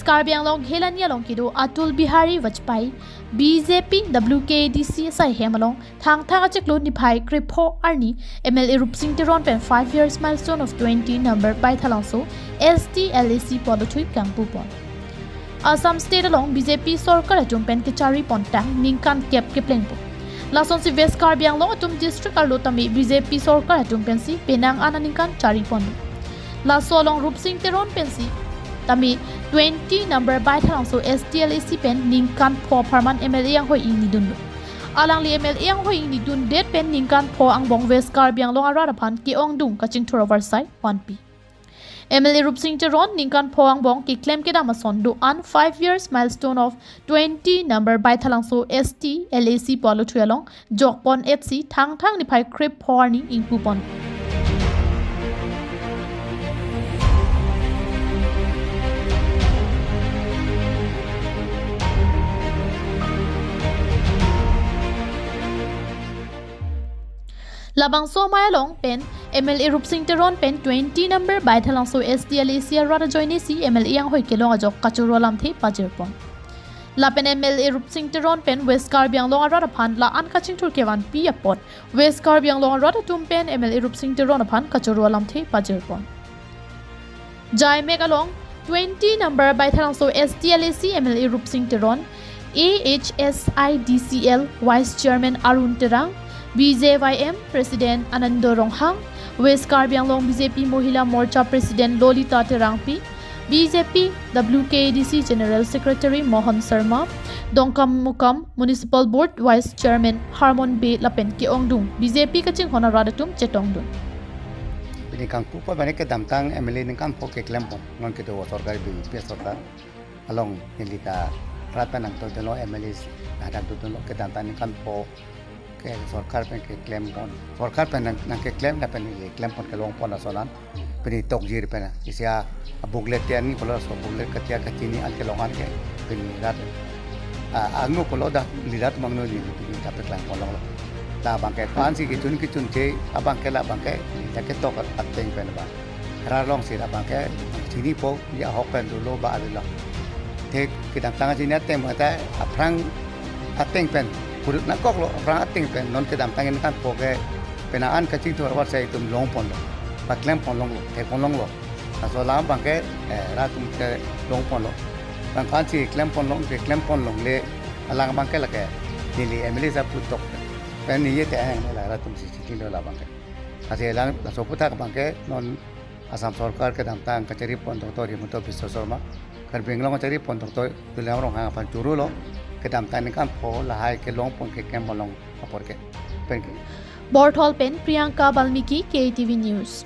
Karbiang long Helania long kido Atul Bihari Vajpayee BJP WKDC sai hemalong thang acheklo niphai kripo arni MLA Rupsing Teron pen 5 years milestone of 20 number Baithalangso ST LAC alothui kangpu pon Assam state along BJP sorkar atum pen kichari pon tang ningkan kep keplengpo Lason si West Karbiang long atum district alotami BJP sorkar atum pen si penang ananingkan chari pon Laso long Rupsing Teron pen si Tami 20 number Baithalangso STLAC pen ningkan po parman MLA ang hoi ing nidun. Alang li MLA ang hoi ing nidun det pen ningkan po ang bong West Karbiang long ararapan ki ong dung kaching tour oversight 1P. MLA Rupsing Teron ningkan po ang bong ki claim kita masondo an 5 years milestone of 20 number Baithalangso STLAC polo tuyalong jokpon FC thang ni pai krip porni ing pupon. Labang so mayalong pen MLA Rupsing Teron pen 20 number Baithalangso STLAC rada join si MLA ang hoi kelong ajok kachurolam the pajirpon. La pen MLA Rupsing Teron pen West Karbiang long rada phan la an kaching turkewan pi apot West Karbiang long rada tum pen MLA Rupsing Teron phan kachurolam the pajirpon. Jai megalong 20 number Baithalangso STLAC MLA Rupsing Teron AHSIDCL Vice Chairman Arun Terang BJYM President Anando Ronghang, West Karbiang long BJP Mohila Morcha President Lolita Terangpi, BJP WKDC General Secretary Mohan Sharma, Dongkam Mukam Municipal Board Vice Chairman Harmon B Lapen Ki Ongdung, BJP kaching honaradatum Chetongdun. Ini kangpu pa balik ke damtang MLA ning kampo ke klempon non ke do sorkar bi pesota along nilika rata nang to delo MLA ada to delo ke damtang ning kampo ke sorkar pen ke claim kon sorkar pen nang ke claim na pen ke claim pon ke long pon asolan pen tok jir pen isia abuglet tian ni polo so buglet katia katini al ke longan ke pen rat agno polo da lirat mangno ni pen ta pe claim pon long la bangke pan si ki chun che abang ke la bangke ta ke tok ateng pen ba ra long si la bangke sini po ya hok pen do lo ba ala te ke dang tang sini atem ta aprang ateng pen Purut nak kok lo orang ating pen non kedam tangan kan poke penaan kecil tu awak saya itu long pon lo, paklem pon long lo, pon long lo, asal lam bangke ratum ke long pon lo, bangkan si klem pon long le alang bangke lagi, nili MLA sa putok, pen ni ye teh lah ratum si cikin lo bangke, asal alang soputak bangke non asam sorkar kedam tang keceri pon doktor di muto bisnis sorma, kerjeng long keceri pon doktor tu le orang hang apa juru lo. Kedam tani kan po lahai ke long pon ke kem bolong apor ke pen Borthol pen Priyanka Balmiki KTV News